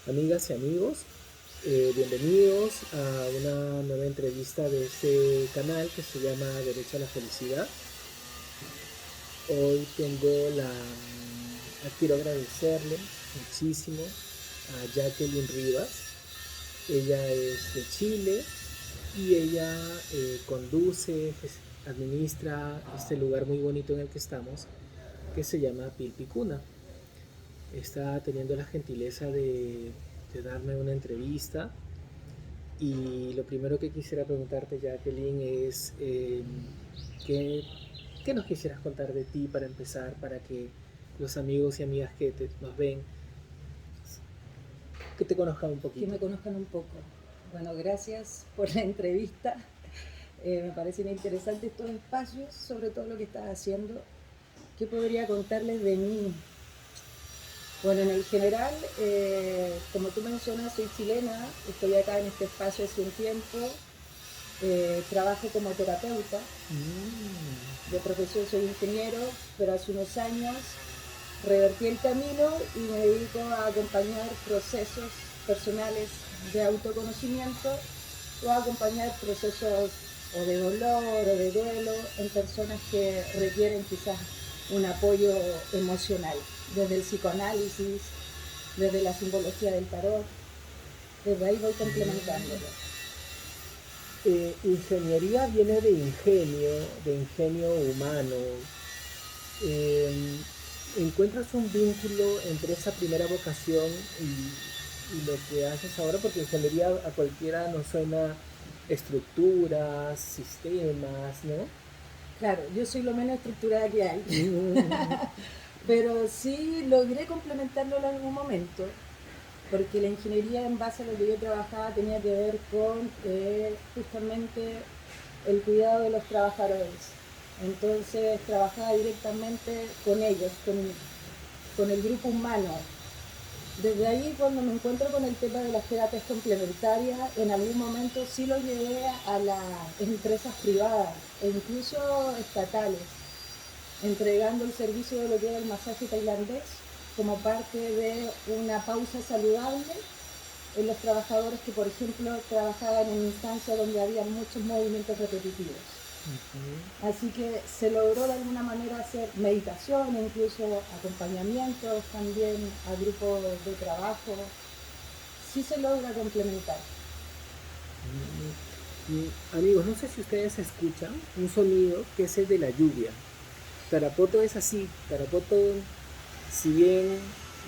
Amigas y amigos, bienvenidos a una nueva entrevista de este canal que se llama Derecho a la Felicidad. Hoy quiero agradecerle muchísimo a Jacqueline Rivas. Ella es de Chile y ella conduce, administra este lugar muy bonito en el que estamos, que se llama Pilpicuna. Está teniendo la gentileza de darme una entrevista y lo primero que quisiera preguntarte, Jacqueline, es ¿qué, qué nos quisieras contar de ti para empezar, para que los amigos y amigas nos ven, que te conozcan un Que poquito? me conozcan un poco. Bueno, gracias por la entrevista. Me parecen interesantes estos espacios, sobre todo lo que estás haciendo. ¿Qué podría contarles de mí? Bueno, en el general, como tú mencionas, soy chilena, estoy acá en este espacio hace un tiempo, trabajo como terapeuta, de profesión soy ingeniero, pero hace unos años revertí el camino y me dedico a acompañar procesos personales de autoconocimiento o a acompañar procesos o de dolor o de duelo en personas que requieren quizás un apoyo emocional, desde el psicoanálisis, desde la simbología del tarot, desde ahí voy complementándolo. Ingeniería viene de ingenio humano. Eh, ¿Encuentras un vínculo entre esa primera vocación y lo que haces ahora? Porque ingeniería a cualquiera nos suena estructuras, sistemas, ¿no? Claro, yo soy lo menos estructurada que hay, pero sí logré complementarlo en algún momento, porque la ingeniería en base a lo que yo trabajaba tenía que ver con justamente el cuidado de los trabajadores. Entonces trabajaba directamente con ellos, con el grupo humano. Desde ahí, cuando me encuentro con el tema de las terapias complementarias, en algún momento sí lo llevé a las empresas privadas e incluso estatales, entregando el servicio de lo que era el masaje tailandés como parte de una pausa saludable en los trabajadores que, por ejemplo, trabajaban en instancias donde había muchos movimientos repetitivos. Así que se logró de alguna manera hacer meditación, incluso acompañamientos también a grupos de trabajo. Sí se logra complementar. Amigos, no sé si ustedes escuchan un sonido que es el de la lluvia. Tarapoto es así. Tarapoto, si bien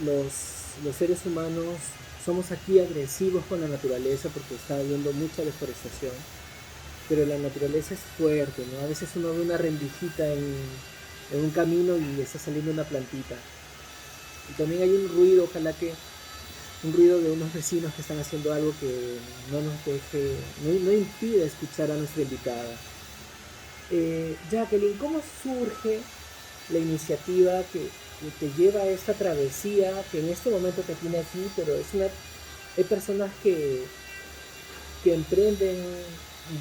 los seres humanos somos aquí agresivos con la naturaleza porque está habiendo mucha deforestación, pero la naturaleza es fuerte, ¿no? A veces uno ve una rendijita en un camino y está saliendo una plantita. Y también hay un ruido de unos vecinos que están haciendo algo que no nos deje, no impide escuchar a nuestra invitada. Jacqueline, ¿cómo surge la iniciativa que te lleva a esta travesía que en este momento te tiene aquí, pero hay personas que emprenden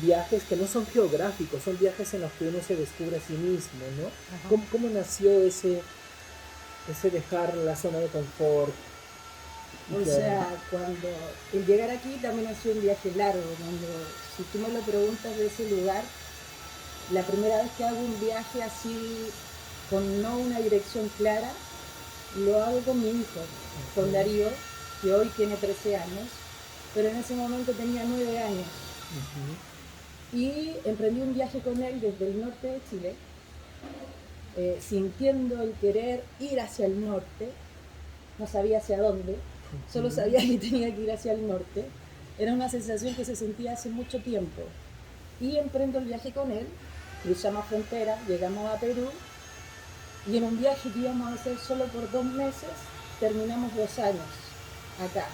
viajes que no son geográficos, son viajes en los que uno se descubre a sí mismo, ¿no? ¿Cómo nació ese dejar la zona de confort? O sea, cuando el llegar aquí también ha sido un viaje largo. Si tú me lo preguntas de ese lugar, la primera vez que hago un viaje así, con no una dirección clara, lo hago con mi hijo, con Darío, que hoy tiene 13 años, pero en ese momento tenía 9 años. Y emprendí un viaje con él desde el norte de Chile, sintiendo el querer ir hacia el norte, no sabía hacia dónde, solo sabía que tenía que ir hacia el norte. Era una sensación que se sentía hace mucho tiempo. Y emprendo el viaje con él, cruzamos frontera, llegamos a Perú, y en un viaje que íbamos a hacer solo por 2 meses, terminamos 2 años acá.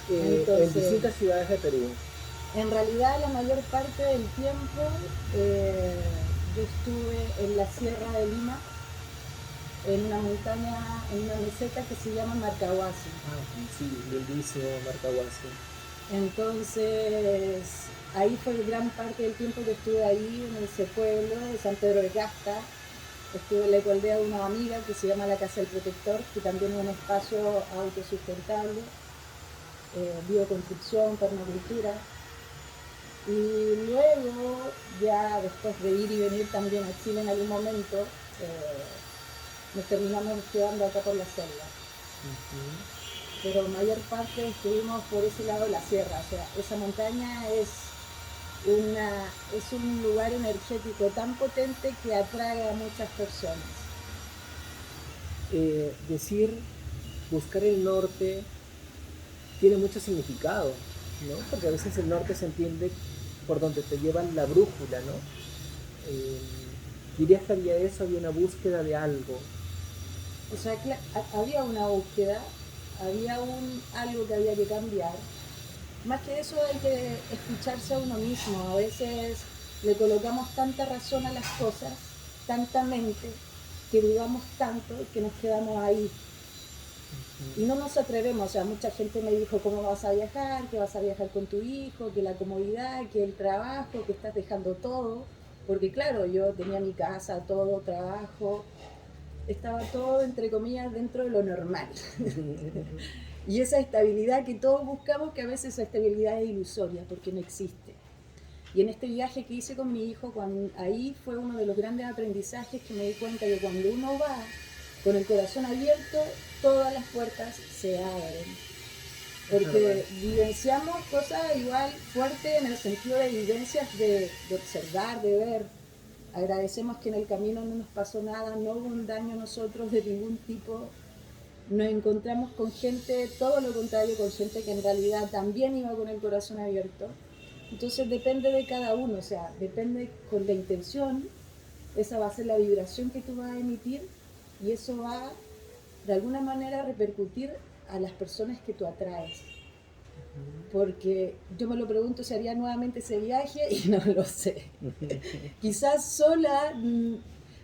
En distintas ciudades de Perú. En realidad la mayor parte del tiempo yo estuve en la Sierra de Lima, en una montaña, en una meseta que se llama Marcahuasi. Sí, lindísimo Marcahuasi. Entonces, ahí fue gran parte del tiempo que estuve ahí, en ese pueblo de San Pedro de Casta, estuve en la aldea de una amiga que se llama la Casa del Protector, que también es un espacio autosustentable, bioconstrucción, permacultura. Y luego, ya después de ir y venir también a Chile en algún momento, nos terminamos quedando acá por la selva. Pero mayor parte estuvimos por ese lado de la sierra, o sea, esa montaña es un lugar energético tan potente que atrae a muchas personas. Buscar el norte tiene mucho significado, ¿no? Porque a veces el norte se entiende por donde te lleva la brújula, ¿no? ¿Dirías que había eso, había una búsqueda de algo? O sea, había una búsqueda, había algo que había que cambiar. Más que eso hay que escucharse a uno mismo. A veces le colocamos tanta razón a las cosas, tanta mente, que dudamos tanto que nos quedamos ahí. Y no nos atrevemos. O sea, mucha gente me dijo, ¿cómo vas a viajar? Que vas a viajar con tu hijo, que la comodidad, que el trabajo, que estás dejando todo. Porque claro, yo tenía mi casa, todo, trabajo, estaba todo, entre comillas, dentro de lo normal. Y esa estabilidad que todos buscamos, que a veces esa estabilidad es ilusoria, porque no existe. Y en este viaje que hice con mi hijo, ahí fue uno de los grandes aprendizajes que me di cuenta que cuando uno va con el corazón abierto, todas las puertas se abren. Porque vivenciamos cosas igual fuertes en el sentido de vivencias de observar, de ver. Agradecemos que en el camino no nos pasó nada, no hubo un daño a nosotros de ningún tipo. Nos encontramos con gente, todo lo contrario, con gente que en realidad también iba con el corazón abierto. Entonces depende de cada uno, o sea, depende con la intención, esa va a ser la vibración que tú vas a emitir y eso va de alguna manera a repercutir a las personas que tú atraes. Porque yo me lo pregunto si haría nuevamente ese viaje y no lo sé. Quizás sola,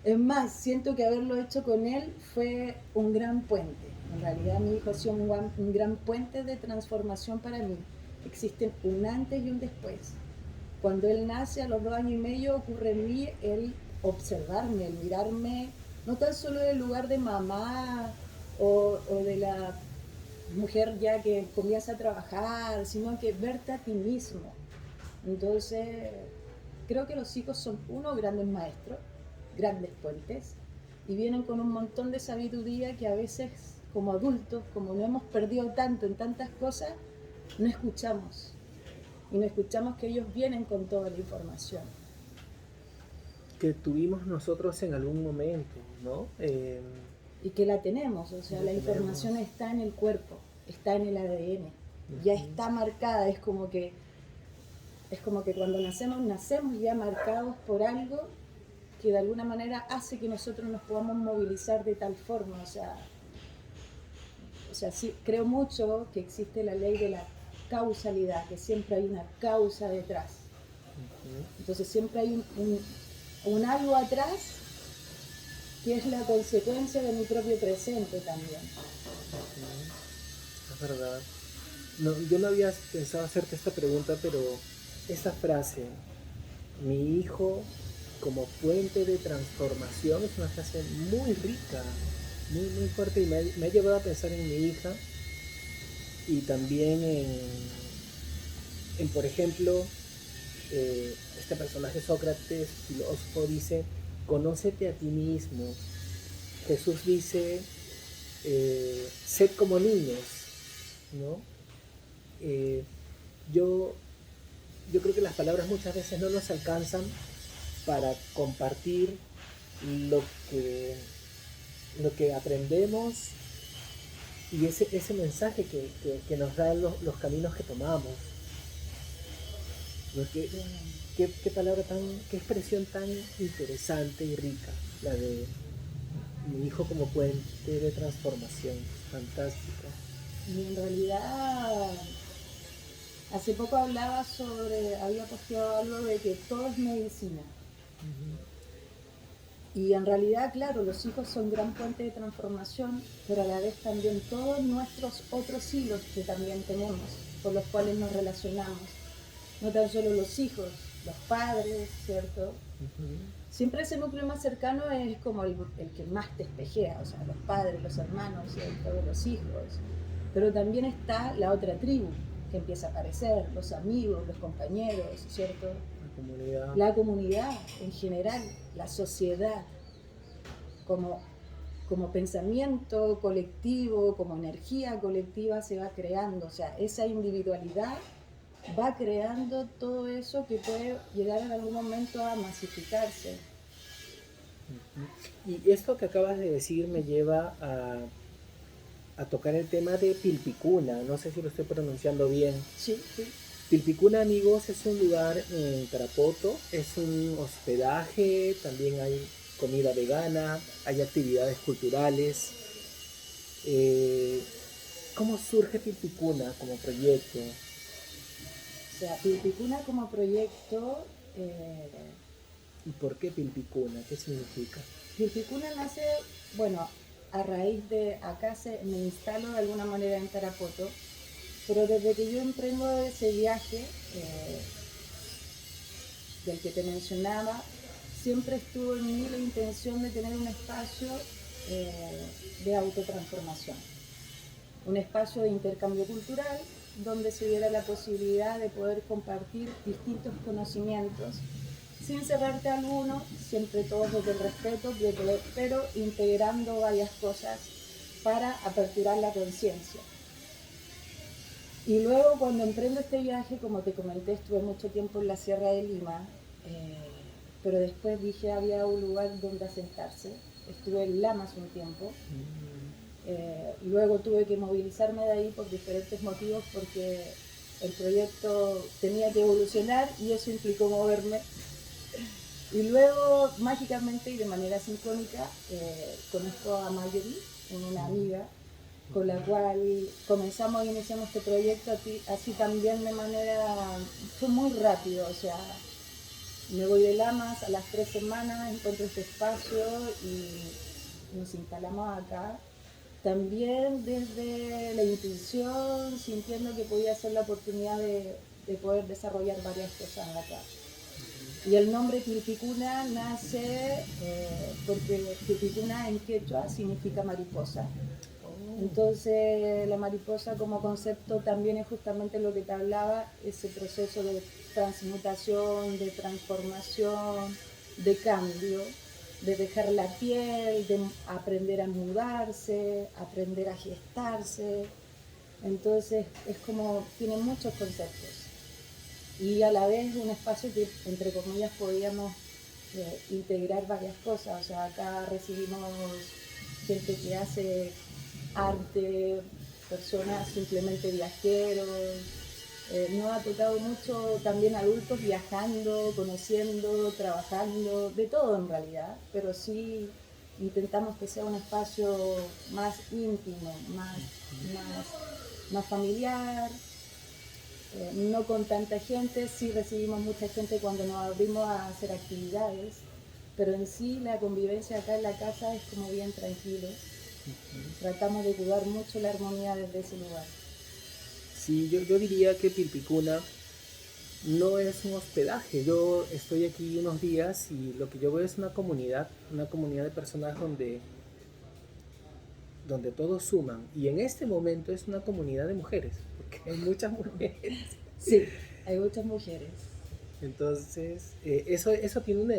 es más, siento que haberlo hecho con él fue un gran puente. En realidad mi hijo ha sido un gran puente de transformación para mí. Existen un antes y un después. Cuando él nace, a los 2 años y medio, ocurre en mí el observarme, el mirarme, no tan solo del lugar de mamá o de la mujer ya que comienza a trabajar, sino que verte a ti mismo. Entonces, creo que los hijos son unos grandes maestros, grandes puentes, y vienen con un montón de sabiduría que a veces, como adultos, como no hemos perdido tanto en tantas cosas, no escuchamos. Y no escuchamos que ellos vienen con toda la información. Que tuvimos nosotros en algún momento, ¿no? Y que la tenemos, o sea, la información está en el cuerpo, está en el ADN, ya está marcada, es como que cuando nacemos ya marcados por algo que de alguna manera hace que nosotros nos podamos movilizar de tal forma, o sea sí, creo mucho que existe la ley de la causalidad, que siempre hay una causa detrás. Entonces siempre hay un algo atrás que es la consecuencia de mi propio presente también. Es verdad. No, yo no había pensado hacerte esta pregunta, pero esa frase, mi hijo como puente de transformación, es una frase muy rica, muy, muy fuerte, y me ha llevado a pensar en mi hija y también en por ejemplo, este personaje Sócrates, filósofo, dice, conócete a ti mismo. Jesús dice, sed como niños, ¿no? Yo creo que las palabras muchas veces no nos alcanzan para compartir lo que aprendemos y ese mensaje que nos dan los caminos que tomamos. ¿No? Qué palabra qué expresión tan interesante y rica, la de mi hijo como puente de transformación, fantástica. Y en realidad, hace poco había posteado algo de que todo es medicina. Y en realidad, claro, los hijos son gran puente de transformación, pero a la vez también todos nuestros otros hilos que también tenemos, con los cuales nos relacionamos. No tan solo los hijos, los padres, ¿cierto? Siempre ese núcleo más cercano es como el que más te espejea, o sea, los padres, los hermanos, ¿cierto? Los hijos. Pero también está la otra tribu que empieza a aparecer, los amigos, los compañeros, ¿cierto? La comunidad en general, la sociedad, como, como pensamiento colectivo, como energía colectiva se va creando, o sea, esa individualidad va creando todo eso que puede llegar en algún momento a masificarse. Y esto que acabas de decir me lleva a tocar el tema de Pilpicuna, no sé si lo estoy pronunciando bien. Sí, sí. Pilpicuna, amigos, es un lugar en Tarapoto, es un hospedaje, también hay comida vegana, hay actividades culturales. ¿Cómo surge Pilpicuna como proyecto? O sea, Pilpicuna como proyecto... ¿Y por qué Pilpicuna? ¿Qué significa? Pilpicuna nace, bueno, a raíz de acá me instalo de alguna manera en Tarapoto, pero desde que yo emprendo ese viaje del que te mencionaba, siempre estuvo en mí la intención de tener un espacio de autotransformación, un espacio de intercambio cultural donde se diera la posibilidad de poder compartir distintos conocimientos sin cerrarte a alguno, siempre todos desde el respeto, pero integrando varias cosas para aperturar la conciencia. Y luego cuando emprendo este viaje, como te comenté, estuve mucho tiempo en la Sierra de Lima, pero después dije había un lugar donde asentarse. Estuve en Lamas un tiempo. Luego tuve que movilizarme de ahí por diferentes motivos porque el proyecto tenía que evolucionar y eso implicó moverme. Y luego, mágicamente y de manera sincrónica, conozco a Marjorie, una amiga, con la cual comenzamos e iniciamos este proyecto así también de manera, fue muy rápido, o sea, me voy de Lamas a las 3 semanas, encuentro este espacio y nos instalamos acá. También desde la intuición, sintiendo que podía ser la oportunidad de poder desarrollar varias cosas acá. Y el nombre Pilpicuna nace porque Pilpicuna en quechua significa mariposa. Entonces la mariposa como concepto también es justamente lo que te hablaba, ese proceso de transmutación, de transformación, de cambio, de dejar la piel, de aprender a mudarse, aprender a gestarse. Entonces es como, tiene muchos conceptos. Y a la vez un espacio que, entre comillas, podíamos integrar varias cosas. O sea, acá recibimos gente que hace arte, personas simplemente viajeros. Nos ha tocado mucho también adultos viajando, conociendo, trabajando, de todo en realidad, pero sí intentamos que sea un espacio más íntimo, más familiar. No con tanta gente, sí recibimos mucha gente cuando nos abrimos a hacer actividades, pero en sí la convivencia acá en la casa es como bien tranquilo. Tratamos de cuidar mucho la armonía desde ese lugar. Sí, yo diría que Pilpicuna no es un hospedaje. Yo estoy aquí unos días y lo que yo veo es una comunidad de personas donde todos suman. Y en este momento es una comunidad de mujeres, porque hay muchas mujeres. Sí, hay muchas mujeres. Entonces, eso tiene una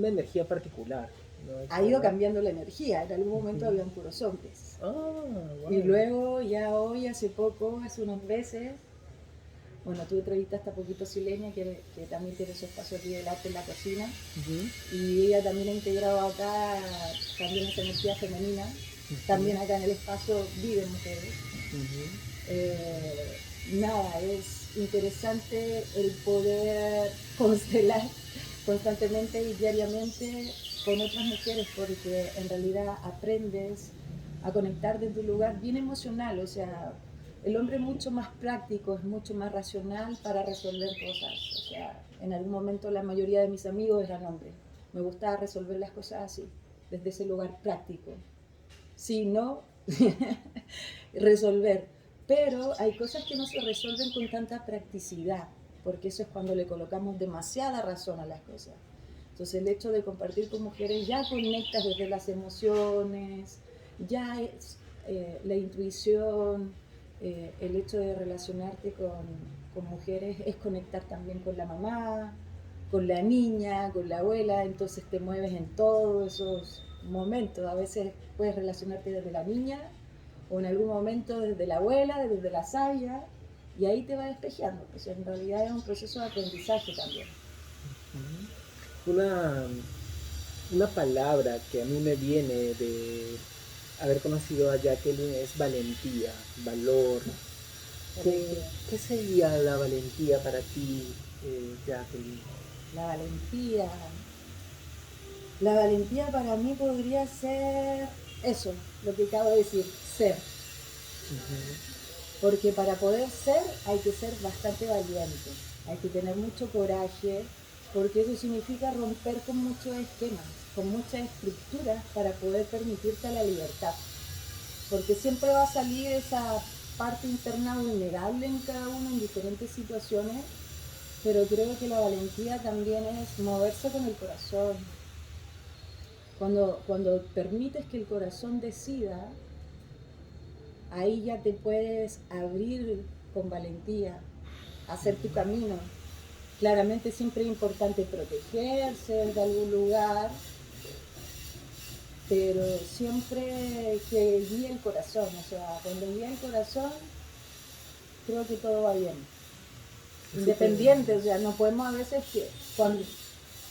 energía particular, ¿no? Ha ido cambiando la energía, en algún momento habían puros hombres. Wow. Y luego, ya hoy, hace poco, hace unos meses, bueno, tú entrevistaste a Poquito Silenia, que también tiene su espacio aquí del arte en la cocina, y ella también ha integrado acá también esa energía femenina. También acá en el espacio viven mujeres. Nada, es interesante el poder constelar constantemente y diariamente con otras mujeres, porque en realidad aprendes a conectar desde un lugar bien emocional. O sea, el hombre es mucho más práctico, es mucho más racional para resolver cosas. O sea, en algún momento la mayoría de mis amigos eran hombres. Me gustaba resolver las cosas así, desde ese lugar práctico. Si no, resolver. Pero hay cosas que no se resuelven con tanta practicidad, porque eso es cuando le colocamos demasiada razón a las cosas. Entonces el hecho de compartir con mujeres ya conectas desde las emociones, ya es la intuición, el hecho de relacionarte con mujeres es conectar también con la mamá, con la niña, con la abuela, entonces te mueves en todos esos momentos. A veces puedes relacionarte desde la niña o en algún momento desde la abuela, desde la sabia, y ahí te va despejando. O sea, en realidad es un proceso de aprendizaje también. Una, una palabra que a mí me viene de haber conocido a Jacqueline es valentía, valor. ¿Qué sería la valentía para ti, Jacqueline? La valentía. La valentía para mí podría ser eso, lo que acabo de decir, ser. Porque para poder ser hay que ser bastante valiente, hay que tener mucho coraje, porque eso significa romper con muchos esquemas, con muchas estructuras para poder permitirte la libertad. Porque siempre va a salir esa parte interna vulnerable en cada uno en diferentes situaciones, pero creo que la valentía también es moverse con el corazón. Cuando permites que el corazón decida, ahí ya te puedes abrir con valentía, hacer tu camino. Claramente siempre es importante protegerse de algún lugar, pero siempre que guíe el corazón, o sea, cuando guía el corazón, creo que todo va bien. Independiente, o sea, no podemos a veces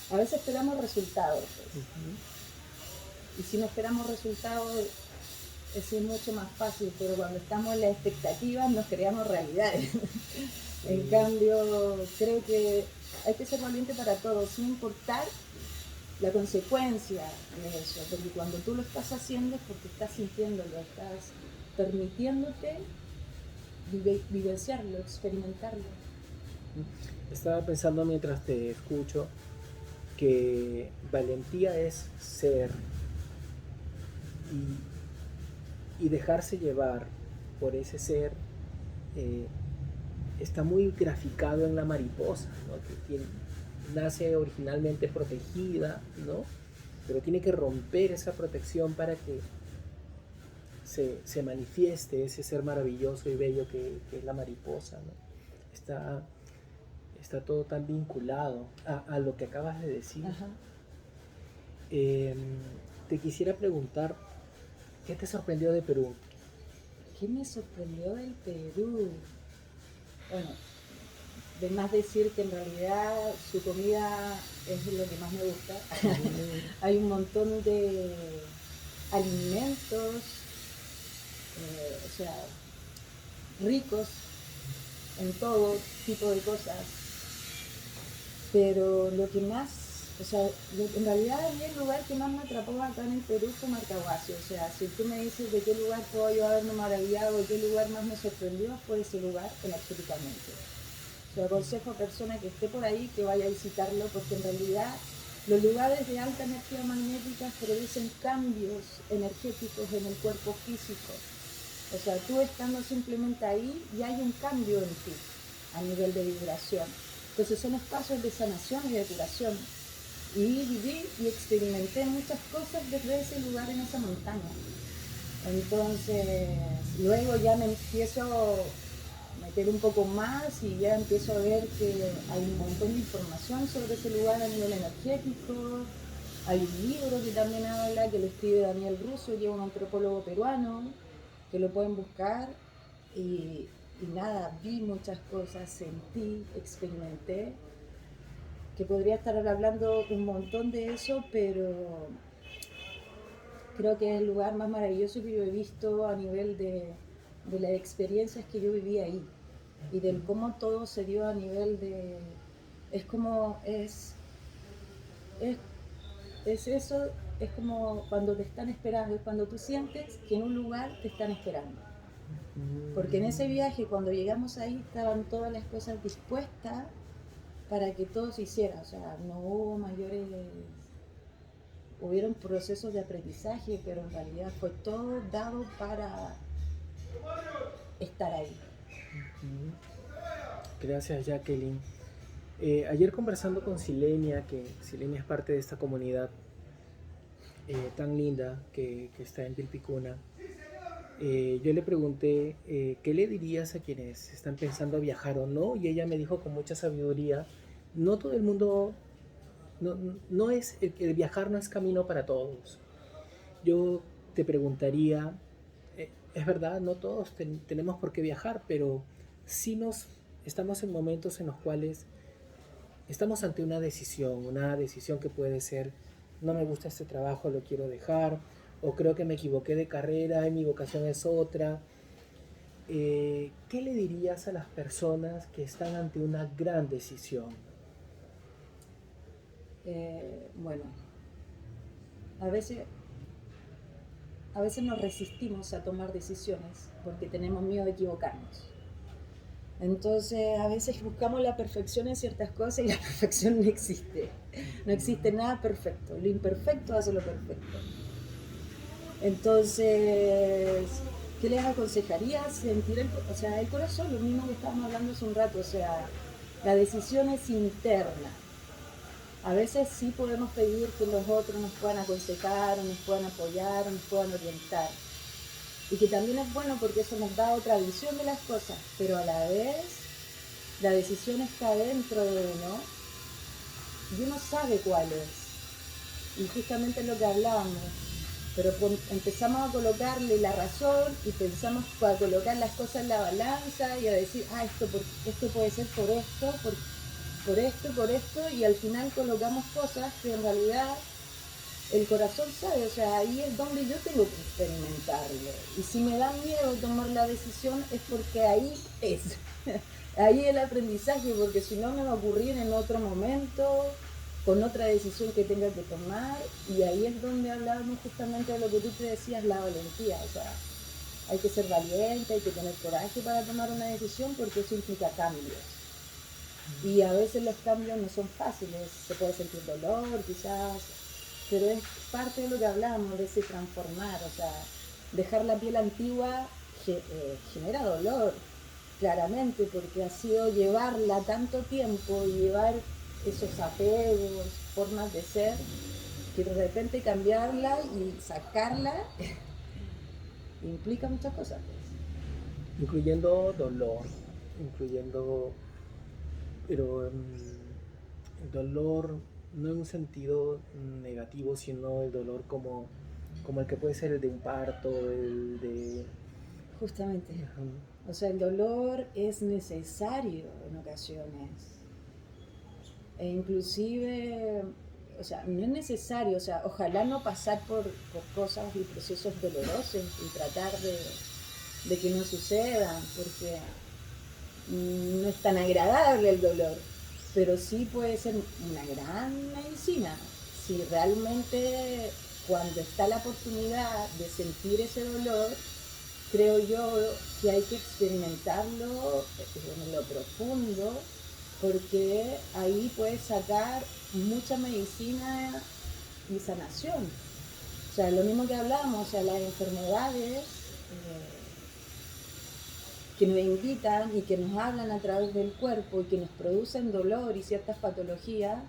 a veces esperamos resultados. Pues. Y si no esperamos resultados, eso es mucho más fácil, pero cuando estamos en las expectativas nos creamos realidades. En cambio, creo que hay que ser valiente para todo, sin importar la consecuencia de eso, porque cuando tú lo estás haciendo es porque estás sintiéndolo, estás permitiéndote vivenciarlo, experimentarlo. Estaba pensando mientras te escucho que valentía es ser y dejarse llevar por ese ser. Está muy graficado en la mariposa, ¿no? Que nace originalmente protegida, ¿no? Pero tiene que romper esa protección para que se manifieste ese ser maravilloso y bello que es la mariposa, ¿no? Está todo tan vinculado a lo que acabas de decir. Te quisiera preguntar, ¿qué te sorprendió de Perú? ¿Qué me sorprendió del Perú? Bueno, de más decir que en realidad su comida es lo que más me gusta. Hay un montón de alimentos, o sea, ricos en todo tipo de cosas. Pero lo que más, o sea, en realidad a mí el lugar que más me atrapó acá en el Perú fue Marcahuasi. O sea, si tú me dices de qué lugar puedo yo haberme maravillado, de qué lugar más me sorprendió, fue ese lugar energéticamente. O sea, aconsejo a personas que esté por ahí que vaya a visitarlo, porque en realidad los lugares de alta energía magnética producen cambios energéticos en el cuerpo físico. O sea, tú estando simplemente ahí, ya hay un cambio en ti a nivel de vibración. Entonces son espacios de sanación y de curación. Y viví y experimenté muchas cosas desde ese lugar en esa montaña. Entonces, luego ya me empiezo a meter un poco más y ya empiezo a ver que hay un montón de información sobre ese lugar a nivel energético. Hay un libro que también habla, que lo escribe Daniel Russo, que es un antropólogo peruano, que lo pueden buscar. Y nada, vi muchas cosas, sentí, experimenté, que podría estar hablando un montón de eso, pero creo que es el lugar más maravilloso que yo he visto a nivel de las experiencias que yo viví ahí y del cómo todo se dio a nivel de... Es como, es eso, es como cuando te están esperando, es cuando tú sientes que en un lugar te están esperando. Porque en ese viaje, cuando llegamos ahí, estaban todas las cosas dispuestas para que todo se hiciera. O sea, no hubo mayores... Hubieron procesos de aprendizaje, pero en realidad fue todo dado para estar ahí. Gracias, Jacqueline. Ayer conversando con Silenia, que Silenia es parte de esta comunidad tan linda que está en Pilpicuna, yo le pregunté qué le dirías a quienes están pensando viajar o no, y ella me dijo con mucha sabiduría, no todo el mundo, no, no es, el viajar no es camino para todos. Yo te preguntaría, es verdad, no todos tenemos por qué viajar, pero sí estamos en momentos en los cuales estamos ante una decisión que puede ser, no me gusta este trabajo, lo quiero dejar, o creo que me equivoqué de carrera y mi vocación es otra. ¿Qué le dirías a las personas que están ante una gran decisión? Bueno, a veces, a veces nos resistimos a tomar decisiones porque tenemos miedo de equivocarnos. Entonces, a veces buscamos la perfección en ciertas cosas y la perfección no existe. No existe nada perfecto. Lo imperfecto hace lo perfecto. Entonces, ¿qué les aconsejaría? Sentir el corazón, lo mismo que estábamos hablando hace un rato. O sea, la decisión es interna. A veces sí podemos pedir que los otros nos puedan aconsejar, o nos puedan apoyar, o nos puedan orientar. Y que también es bueno porque eso nos da otra visión de las cosas, pero a la vez la decisión está dentro de uno y uno sabe cuál es. Y justamente es lo que hablábamos, pero empezamos a colocarle la razón y pensamos a colocar las cosas en la balanza y a decir, esto puede ser por esto, y al final colocamos cosas que en realidad el corazón sabe, o sea, ahí es donde yo tengo que experimentarlo. Y si me da miedo tomar la decisión es porque ahí es, ahí el aprendizaje, porque si no me va a ocurrir en otro momento, con otra decisión que tenga que tomar, y ahí es donde hablábamos justamente de lo que tú te decías, la valentía, o sea, hay que ser valiente, hay que tener coraje para tomar una decisión porque eso implica cambios. Y a veces los cambios no son fáciles, se puede sentir dolor quizás, pero es parte de lo que hablábamos, de ese transformar, o sea, dejar la piel antigua genera dolor, claramente, porque ha sido llevarla tanto tiempo y llevar esos apegos, formas de ser, que de repente cambiarla y sacarla implica muchas cosas. Incluyendo dolor, incluyendo, pero el dolor no en un sentido negativo, sino el dolor como el que puede ser el de un parto, el de... Justamente. Uh-huh. O sea, el dolor es necesario en ocasiones. E inclusive, o sea, no es necesario, o sea, ojalá no pasar por cosas y procesos dolorosos y tratar de que no sucedan, porque no es tan agradable el dolor, pero sí puede ser una gran medicina si realmente cuando está la oportunidad de sentir ese dolor, creo yo que hay que experimentarlo en lo profundo, porque ahí puedes sacar mucha medicina y sanación. O sea, lo mismo que hablamos, o sea, las enfermedades que nos invitan y que nos hablan a través del cuerpo y que nos producen dolor y ciertas patologías,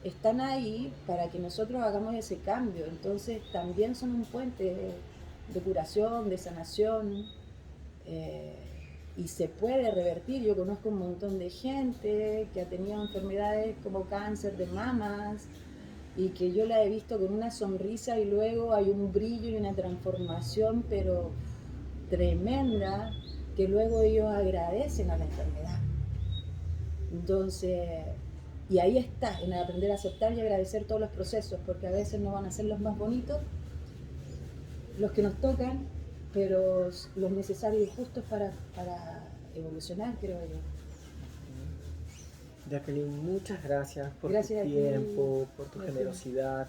están ahí para que nosotros hagamos ese cambio. Entonces también son un puente de curación, de sanación, y se puede revertir. Yo conozco un montón de gente que ha tenido enfermedades como cáncer de mamas y que yo la he visto con una sonrisa y luego hay un brillo y una transformación pero tremenda, que luego ellos agradecen a la enfermedad. Entonces, y ahí está, en aprender a aceptar y agradecer todos los procesos, porque a veces no van a ser los más bonitos, los que nos tocan, pero los necesarios y justos para evolucionar, creo yo. Jacqueline, muchas gracias por Gracias tu tiempo, por tu generosidad.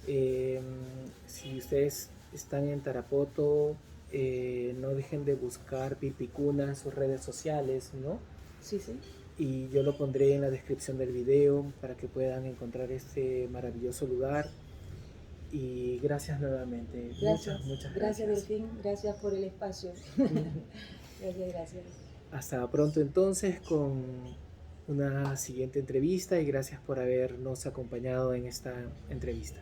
Si ustedes están en Tarapoto, no dejen de buscar Pilpicuna en sus redes sociales, ¿no? Sí, sí. Y yo lo pondré en la descripción del video para que puedan encontrar este maravilloso lugar. Y gracias nuevamente. Gracias. Muchas Gracias, gracias. Delfín. Gracias por el espacio. Gracias. Hasta pronto entonces con una siguiente entrevista y gracias por habernos acompañado en esta entrevista.